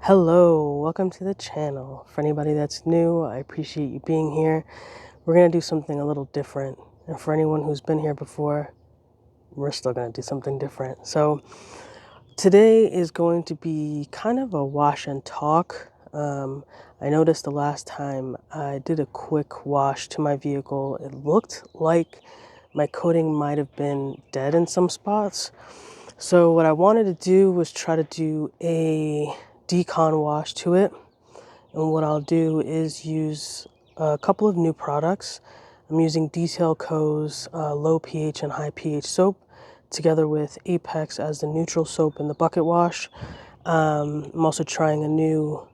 Hello, welcome to the channel. For anybody that's new, I appreciate you being here. We're going to do something a little different. And for anyone who's been here before, we're still going to do something different. So today is going to be kind of a wash and talk. I noticed the last time I did a quick wash to my vehicle, it looked like my coating might have been dead in some spots. So what I wanted to do was try to do a decon wash to it. And what I'll do is use a couple of new products. I'm using Detail Co's low pH and high pH soap together with Apex as the neutral soap in the bucket wash. I'm also trying a new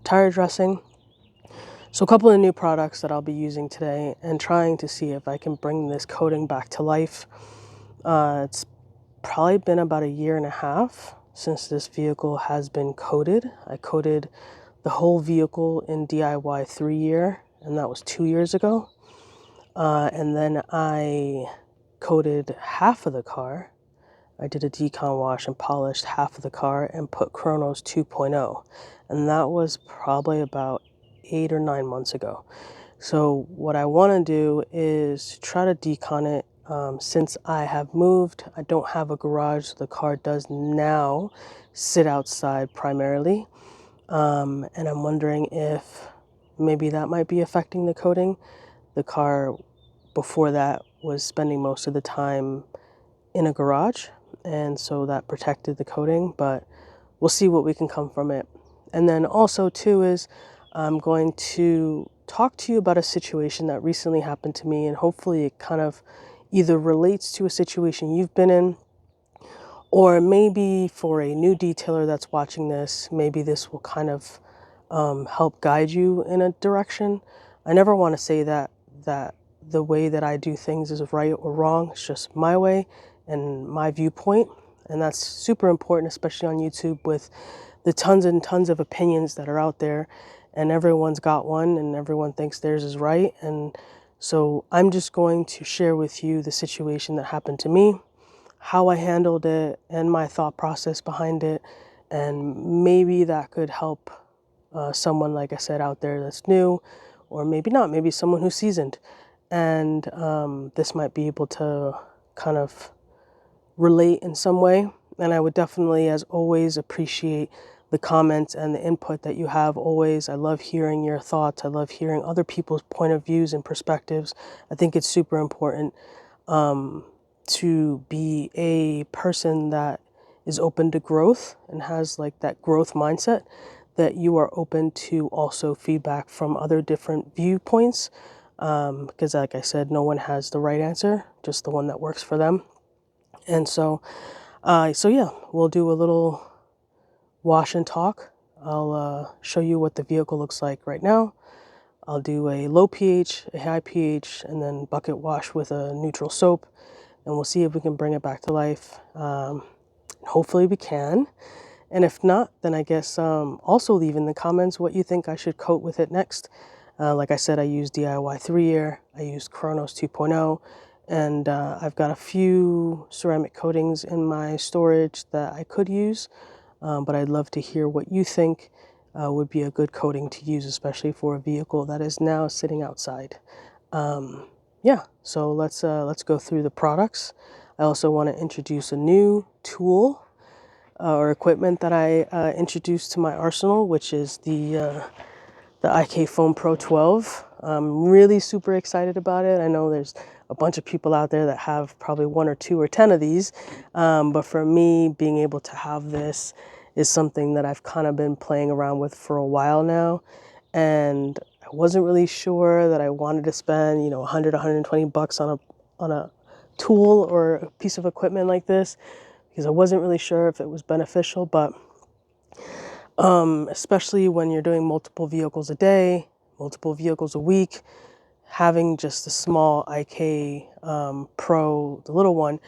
tire dressing. So a couple of new products that I'll be using today and trying to see if I can bring this coating back to life. It's probably been about 1.5 years since this vehicle has been coated. I coated the whole vehicle in DIY 3-year, and that was 2 years ago. And then I coated half of the car. I did a decon wash and polished half of the car and put Kronos 2.0. And that was probably about 8 or 9 months ago. So what I want to do is try to decon it. Since I have moved, I don't have a garage, so the car does now sit outside primarily. And I'm wondering if maybe that might be affecting the coating. The car before that was spending most of the time in a garage, and so that protected the coating, but we'll see what we can come from it. And then also too is I'm going to talk to you about a situation that recently happened to me, and hopefully it kind of either relates to a situation you've been in, or maybe for a new detailer that's watching this, maybe this will kind of help guide you in a direction. I never want to say that the way that I do things is right or wrong. It's just my way and my viewpoint. And that's super important, especially on YouTube with the tons and tons of opinions that are out there, and everyone's got one and everyone thinks theirs is right. And so I'm just going to share with you the situation that happened to me, how I handled it, and my thought process behind it. And maybe that could help someone, like I said, out there that's new, or maybe not, maybe someone who's seasoned. And this might be able to kind of relate in some way. And I would definitely, as always, appreciate the comments and the input that you have always. I love hearing your thoughts. I love hearing other people's point of views and perspectives. I think it's super important to be a person that is open to growth and has like that growth mindset, that you are open to also feedback from other different viewpoints. Because like I said, no one has the right answer, just the one that works for them. And so yeah, we'll do a little wash and talk. I'll show you what the vehicle looks like right now. I'll do a low pH, a high pH, and then bucket wash with a neutral soap. And we'll see if we can bring it back to life. Hopefully we can. And if not, then I guess also leave in the comments what you think I should coat with it next. Like I said, I used DIY 3-year. I used Kronos 2.0. And I've got a few ceramic coatings in my storage that I could use, but I'd love to hear what you think would be a good coating to use, especially for a vehicle that is now sitting outside. Yeah, so let's go through the products. I also want to introduce a new tool or equipment that I introduced to my arsenal, which is the IK Foam Pro 12. I'm really super excited about it. I know there's a bunch of people out there that have probably 1 or 2 or 10 of these. But for me, being able to have this is something that I've kind of been playing around with for a while now. And I wasn't really sure that I wanted to spend, you know, 100, 120 bucks on a tool or a piece of equipment like this, because I wasn't really sure if it was beneficial. But especially when you're doing multiple vehicles a day, multiple vehicles a week, having just a small IK Pro, the little one,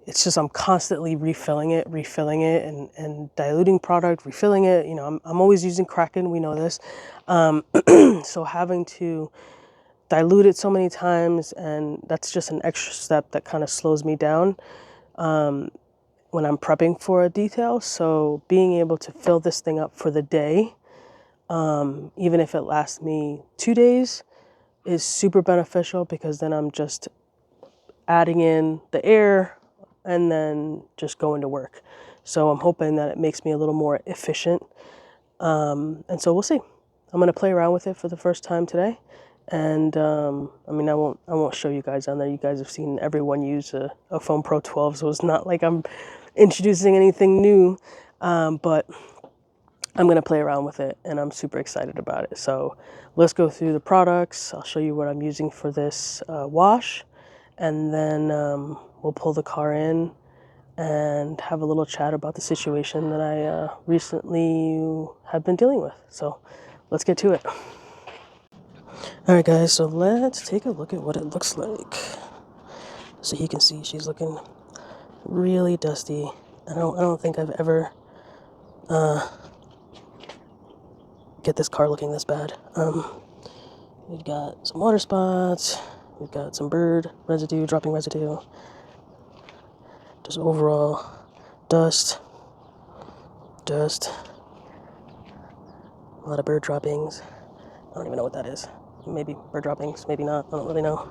it's just I'm constantly refilling it and diluting product, refilling it. You know, I'm always using Kraken, we know this. So having to dilute it so many times, and that's just an extra step that kind of slows me down. when I'm prepping for a detail. So being able to fill this thing up for the day, even if it lasts me 2 days, is super beneficial, because then I'm just adding in the air and then just going to work. So I'm hoping that it makes me a little more efficient. And so we'll see. I'm gonna play around with it for the first time today. And I mean, I won't show you guys on there. You guys have seen everyone use a Foam Pro 12, so it's not like I'm introducing anything new. But I'm gonna play around with it, and I'm super excited about it. So let's go through the products. I'll show you what I'm using for this wash, and then we'll pull the car in and have a little chat about the situation that I recently have been dealing with. So let's get to it. All right, guys, so let's take a look at what it looks like. So you can see she's looking really dusty. I don't think I've ever get this car looking this bad. We've got some water spots, we've got some bird residue, dropping residue, just overall dust, a lot of bird droppings. I don't even know what that is. Maybe bird droppings, maybe not, I don't really know.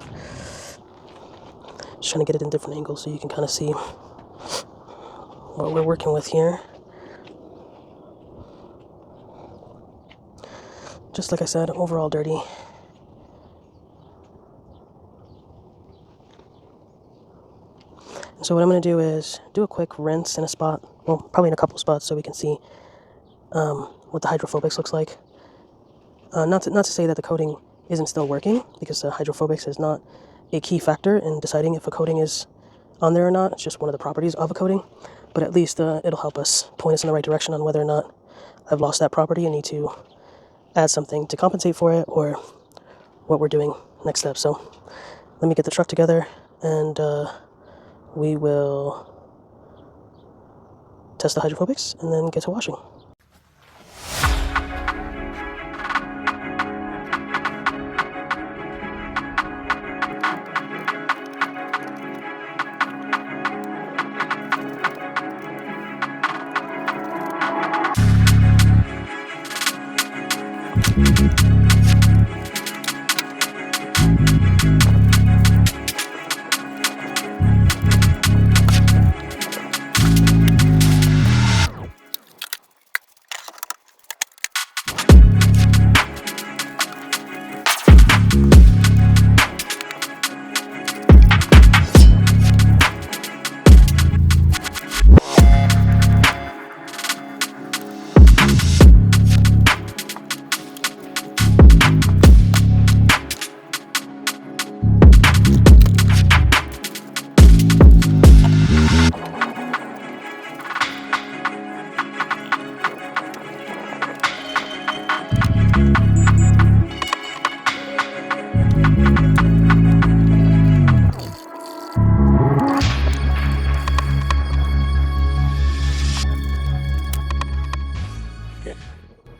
Just trying to get it in different angles so you can kind of see what we're working with here. Just like I said, overall dirty. So what I'm going to do is do a quick rinse in a spot, well, probably in a couple spots, so we can see what the hydrophobics looks like. Not to say that the coating isn't still working, because the hydrophobics is not a key factor in deciding if a coating is on there or not. It's just one of the properties of a coating, but at least it'll help us point us in the right direction on whether or not I've lost that property and need to add something to compensate for it, or what we're doing next step. So let me get the truck together, and we will test the hydrophobics and then get to washing.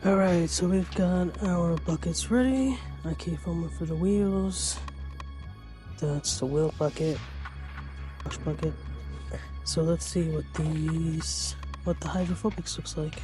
Alright, so we've got our buckets ready. I keep foaming for the wheels. That's the wheel bucket, wash bucket. So let's see what the hydrophobics looks like.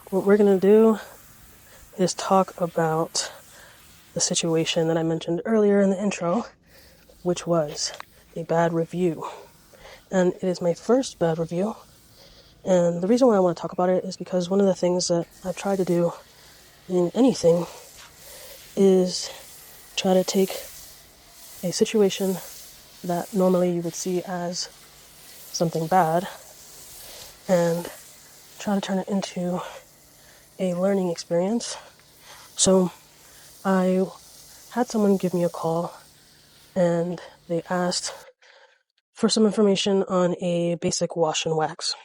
what we're going to do is talk about the situation that I mentioned earlier in the intro, which was a bad review. And it is my first bad review. And the reason why I want to talk about it is because one of the things that I've tried to do in anything is try to take a situation that normally you would see as something bad and try to turn it into a learning experience. So I had someone give me a call and they asked for some information on a basic wash and wax.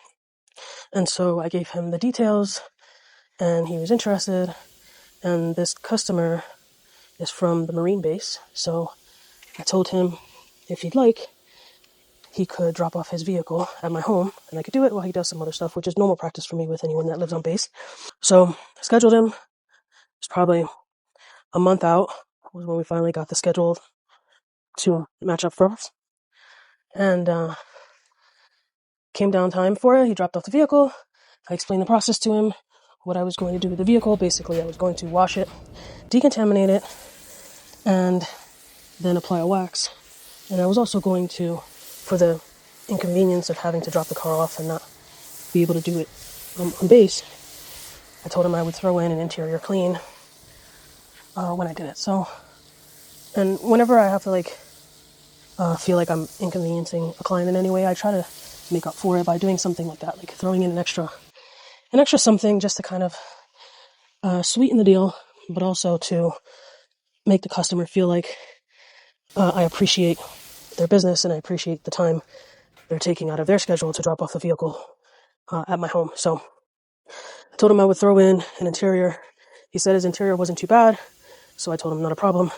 And so I gave him the details and he was interested. And this customer is from the Marine base. So I told him if he'd like, he could drop off his vehicle at my home and I could do it while he does some other stuff, which is normal practice for me with anyone that lives on base. So I scheduled him. It's probably a month out was when we finally got the schedule to match up for us. And came down time for it. He dropped off the vehicle. I explained the process to him, what I was going to do with the vehicle. Basically, I was going to wash it, decontaminate it, and then apply a wax. And I was also going to, for the inconvenience of having to drop the car off and not be able to do it on base, I told him I would throw in an interior clean when I did it. So, and whenever I have to feel like I'm inconveniencing a client in any way, I try to make up for it by doing something like that, like throwing in an extra something just to kind of sweeten the deal, but also to make the customer feel like I appreciate their business and I appreciate the time they're taking out of their schedule to drop off the vehicle at my home. So I told him I would throw in an interior. He said his interior wasn't too bad, so I told him not a problem.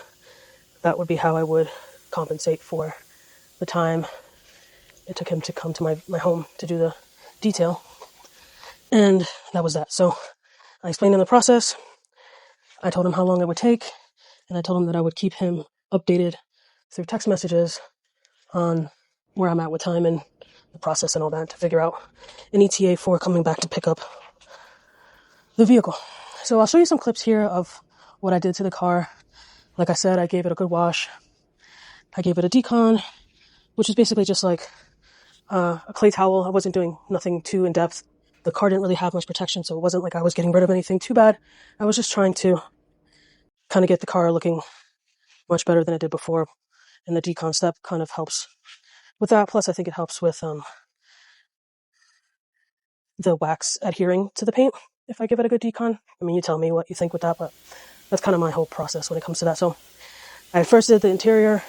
That would be how I would compensate for the time it took him to come to my home to do the detail. And that was that. So I explained him the process. I told him how long it would take, and I told him that I would keep him updated through text messages on where I'm at with time and the process and all that to figure out an ETA for coming back to pick up the vehicle. So I'll show you some clips here of what I did to the car. Like I said, I gave it a good wash. I gave it a decon, which is basically just like a clay towel. I wasn't doing nothing too in-depth. The car didn't really have much protection, so it wasn't like I was getting rid of anything too bad. I was just trying to kind of get the car looking much better than it did before. And the decon step kind of helps with that. Plus, I think it helps with the wax adhering to the paint if I give it a good decon. I mean, you tell me what you think with that, but that's kind of my whole process when it comes to that. So I first did the interior.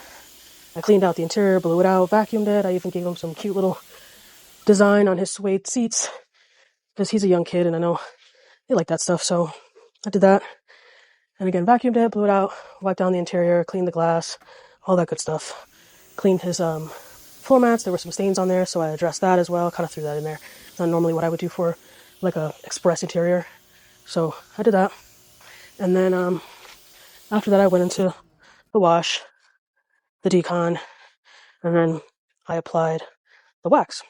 I cleaned out the interior, blew it out, vacuumed it. I even gave him some cute little design on his suede seats because he's a young kid and I know they like that stuff. So I did that. And again, vacuumed it, blew it out, wiped down the interior, cleaned the glass, all that good stuff. Cleaned his floor mats. There were some stains on there, so I addressed that as well. Kind of threw that in there. It's not normally what I would do for like a express interior. So I did that. And then after that, I went into the wash, the decon, and then I applied the wax.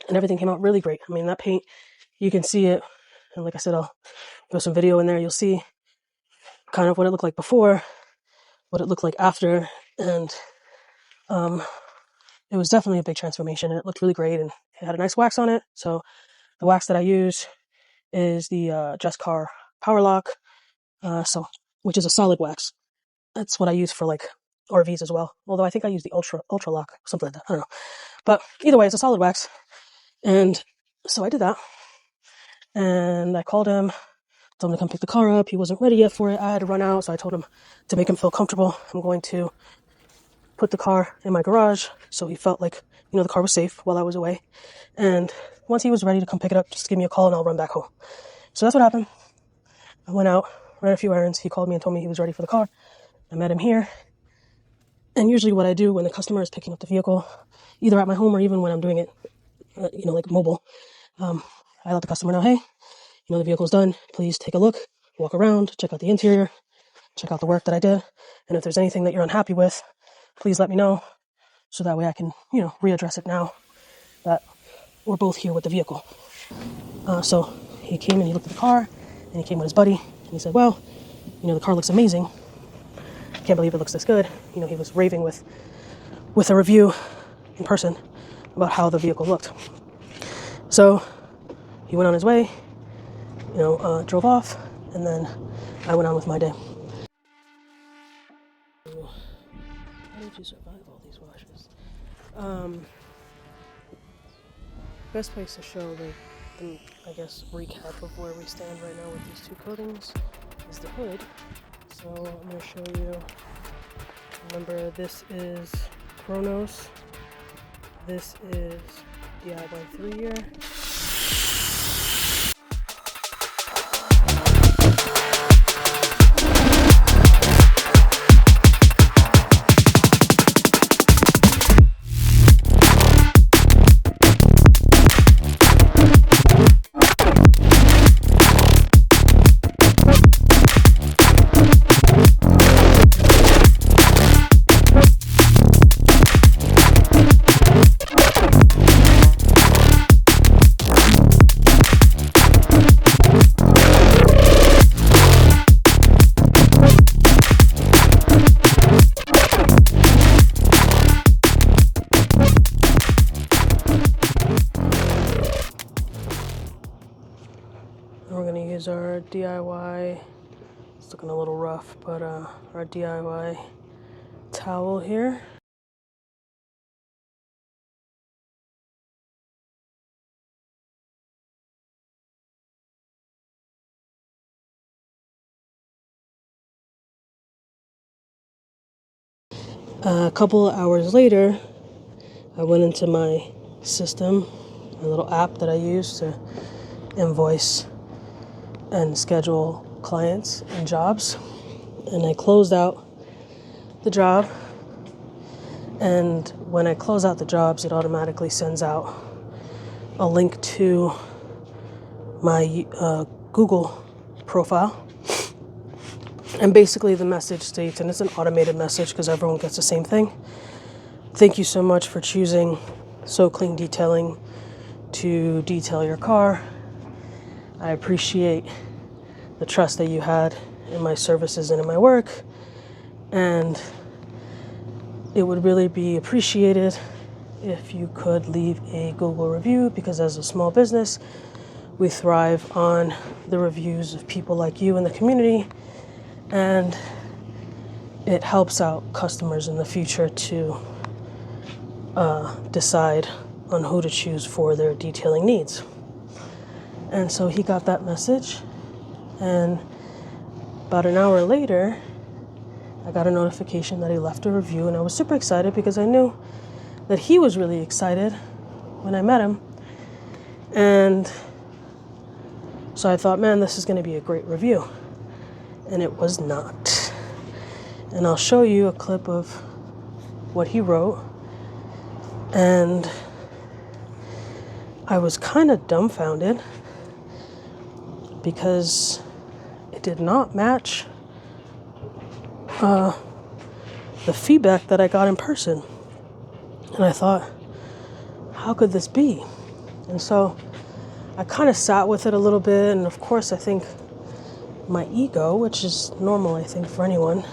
And everything came out really great. I mean, that paint, you can see it. And like I said, I'll throw some video in there. You'll see kind of what it looked like before, what it looked like after. And it was definitely a big transformation. And it looked really great. And it had a nice wax on it. So the wax that I use is the Just Car Power Lock, which is a solid wax. That's what I use for like RVs as well. Although I think I use the Ultra Lock, something like that. I don't know. But either way, it's a solid wax. And so I did that. And I called him, told him to come pick the car up. He wasn't ready yet for it. I had to run out, so I told him to make him feel comfortable. I'm going to put the car in my garage so he felt like, the car was safe while I was away. And once he was ready to come pick it up, just give me a call and I'll run back home. So that's what happened. I went out, ran a few errands. He called me and told me he was ready for the car. I met him here. And usually what I do when the customer is picking up the vehicle, either at my home or even when I'm doing it, like mobile, I let the customer know, hey, the vehicle's done. Please take a look, walk around, check out the interior, check out the work that I did. And if there's anything that you're unhappy with, please let me know so that way I can, readdress it now that we're both here with the vehicle. So he came and he looked at the car, and he came with his buddy, and he said, well, you know, the car looks amazing. I can't believe it looks this good. You know, he was raving with a review in person about how the vehicle looked. So he went on his way, you know, drove off, and then I went on with my day. How did you survive all these washes? Best place to show the, I guess, recap of where we stand right now with these two coatings is the hood. So I'm going to show you, remember this is Chronos, this is DIY 3-year. We're going to use our DIY, it's looking a little rough, but our DIY towel here. A couple of hours later, I went into my system, a little app that I use to invoice and schedule clients and jobs, and I closed out the job. And when I close out the jobs, it automatically sends out a link to my Google profile. And basically the message states, and it's an automated message because everyone gets the same thing: thank you so much for choosing So Clean Detailing to detail your car. I appreciate the trust that you had in my services and in my work, and it would really be appreciated if you could leave a Google review, because as a small business, we thrive on the reviews of people like you in the community, and it helps out customers in the future to decide on who to choose for their detailing needs. And so he got that message, and about an hour later, I got a notification that he left a review, and I was super excited because I knew that he was really excited when I met him. And so I thought, man, this is going to be a great review. And it was not. And I'll show you a clip of what he wrote. And I was kind of dumbfounded because it did not match the feedback that I got in person. And I thought, how could this be? And so I kind of sat with it a little bit, and of course I think my ego, which is normal I think for anyone,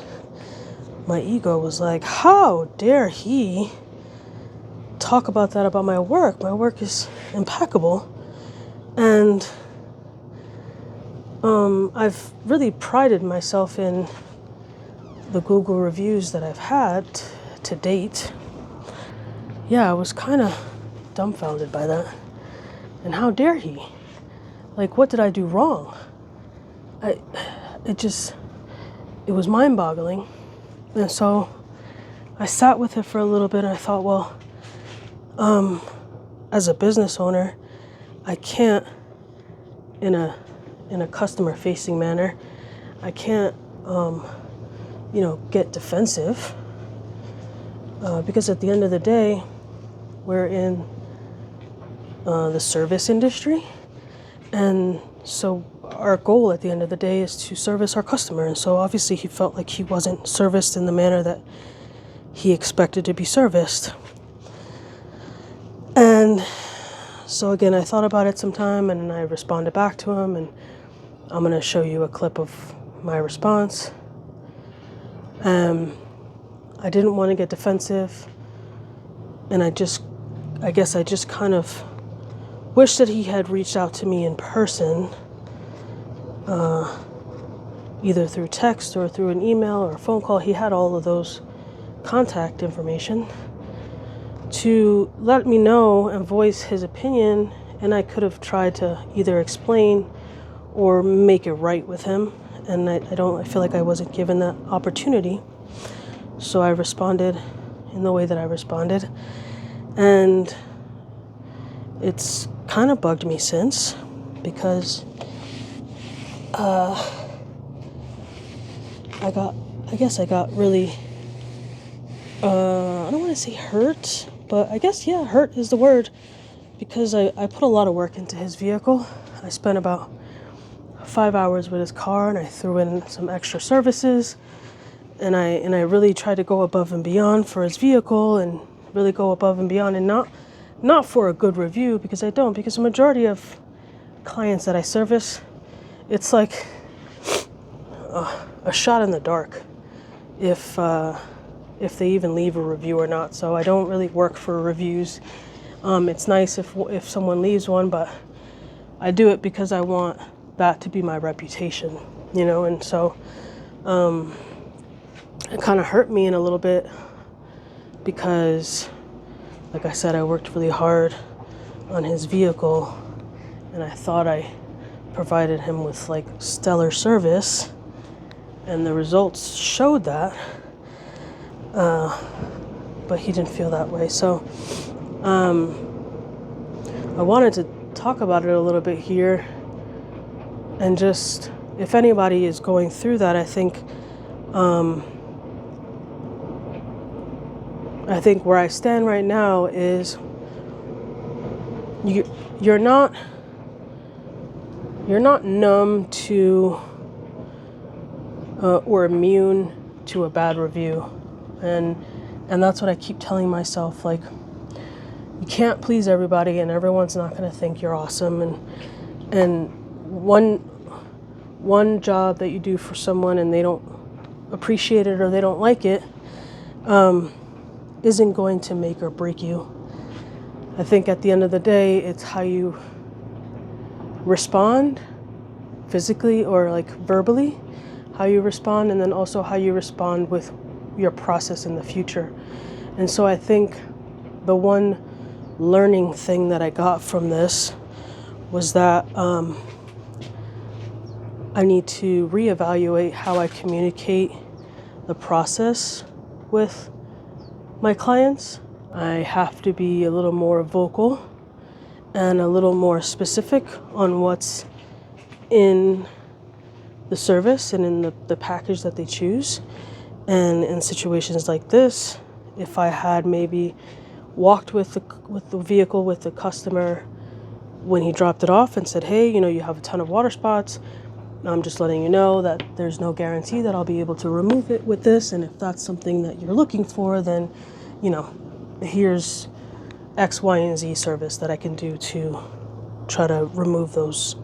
my ego was like, how dare he talk about that about my work? My work is impeccable. And I've really prided myself in the Google reviews that I've had to date. Yeah, I was kind of dumbfounded by that. And how dare he? Like, what did I do wrong? It was mind-boggling. And so I sat with it for a little bit, and I thought, well, as a business owner, I can't, in a customer-facing manner, I can't, get defensive, because at the end of the day, we're in the service industry, and so our goal at the end of the day is to service our customer. And so obviously he felt like he wasn't serviced in the manner that he expected to be serviced. And So again, I thought about it some time and I responded back to him, and I'm going to show you a clip of my response. I didn't want to get defensive, and I guess I just kind of wish that he had reached out to me in person, either through text or through an email or a phone call. He had all of those contact information to let me know and voice his opinion, and I could have tried to either explain or make it right with him, and I feel like I wasn't given that opportunity. So I responded in the way that I responded, and it's kind of bugged me since, because I got really I don't want to say hurt, but I guess, yeah, hurt is the word, because I put a lot of work into his vehicle. I spent about 5 hours with his car, and I threw in some extra services, and I really tried to go above and beyond for his vehicle, and really go above and beyond, and not for a good review, because I don't, because the majority of clients that I service, it's like a shot in the dark if they even leave a review or not. So I don't really work for reviews. It's nice if someone leaves one, but I do it because I want that to be my reputation, you know. And so it kind of hurt me in a little bit, because, like I said, I worked really hard on his vehicle, and I thought I provided him with like stellar service, and the results showed that. But he didn't feel that way. So I wanted to talk about it a little bit here, and just, if anybody is going through that, I think where I stand right now is you're not numb to or immune to a bad review. And that's what I keep telling myself, like, you can't please everybody, and everyone's not going to think you're awesome. And one job that you do for someone and they don't appreciate it or they don't like it isn't going to make or break you. I think at the end of the day, it's how you respond physically or like verbally, how you respond, and then also how you respond with your process in the future. And so I think the one learning thing that I got from this was that I need to reevaluate how I communicate the process with my clients. I have to be a little more vocal and a little more specific on what's in the service and in the package that they choose. And in situations like this, if I had maybe walked with the vehicle with the customer when he dropped it off and said, hey, you know, you have a ton of water spots. I'm just letting you know that there's no guarantee that I'll be able to remove it with this. And if that's something that you're looking for, then, you know, here's X, Y, and Z service that I can do to try to remove those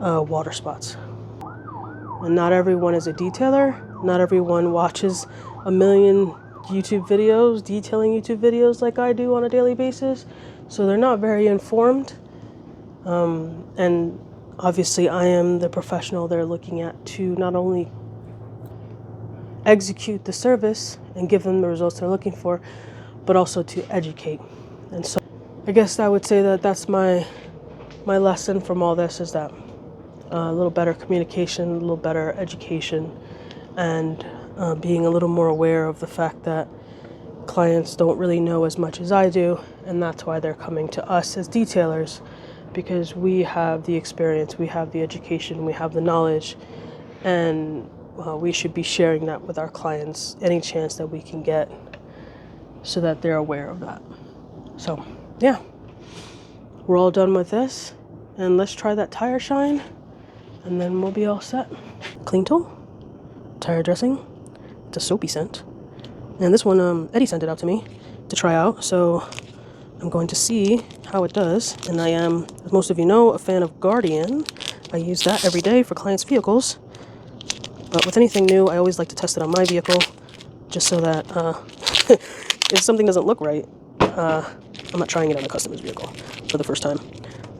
water spots. And not everyone is a detailer. Not everyone watches a million YouTube videos, detailing YouTube videos like I do on a daily basis. So they're not very informed. And obviously I am the professional they're looking at to not only execute the service and give them the results they're looking for, but also to educate. And so I guess I would say that that's my lesson from all this, is that a little better communication, a little better education, and being a little more aware of the fact that clients don't really know as much as I do, and that's why they're coming to us as detailers, because we have the experience, we have the education, we have the knowledge, and we should be sharing that with our clients any chance that we can get, so that they're aware of that. So yeah, we're all done with this, and let's try that tire shine, and then we'll be all set. Cleantle tire dressing. It's a soapy scent, and this one Eddie sent it out to me to try out, so I'm going to see how it does. And I am, as most of you know, a fan of Guardian. I use that every day for clients' vehicles. But with anything new, I always like to test it on my vehicle, just so that if something doesn't look right, I'm not trying it on a customer's vehicle for the first time.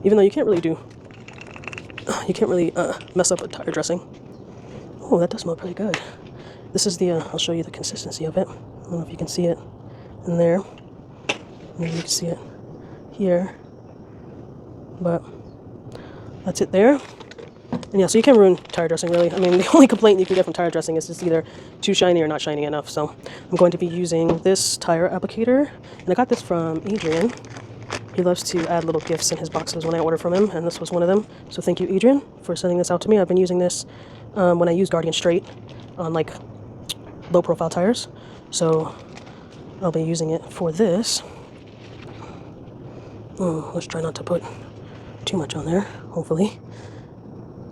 Even though you can't really mess up a tire dressing. Oh, that does smell pretty good. This is the, I'll show you the consistency of it. I don't know if you can see it in there. Maybe you can see it here. But that's it there. And yeah, so you can ruin tire dressing, really. I mean, the only complaint you can get from tire dressing is it's either too shiny or not shiny enough. So I'm going to be using this tire applicator. And I got this from Adrian. He loves to add little gifts in his boxes when I order from him, and this was one of them. So thank you, Adrian, for sending this out to me. I've been using this when I use Guardian Straight on, like, low-profile tires. So I'll be using it for this. Let's try not to put too much on there, hopefully.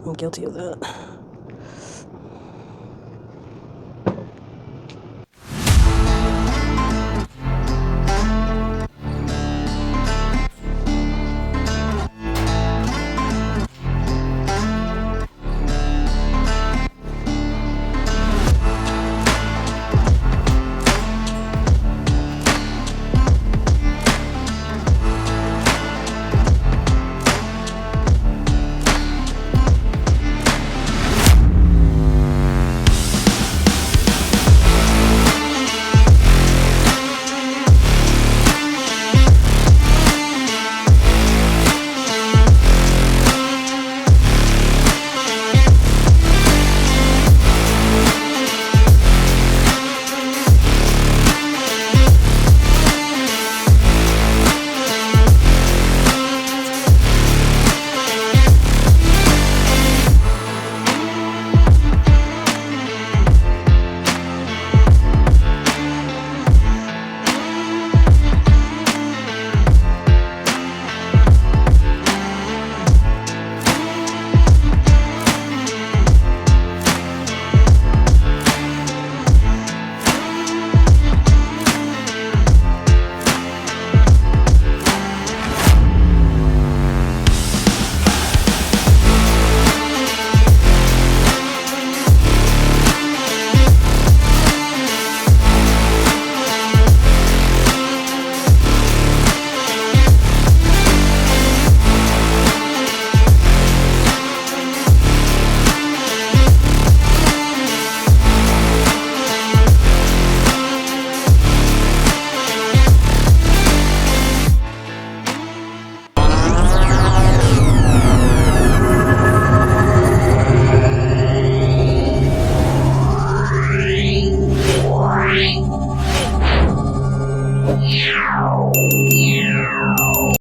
I'm guilty of that.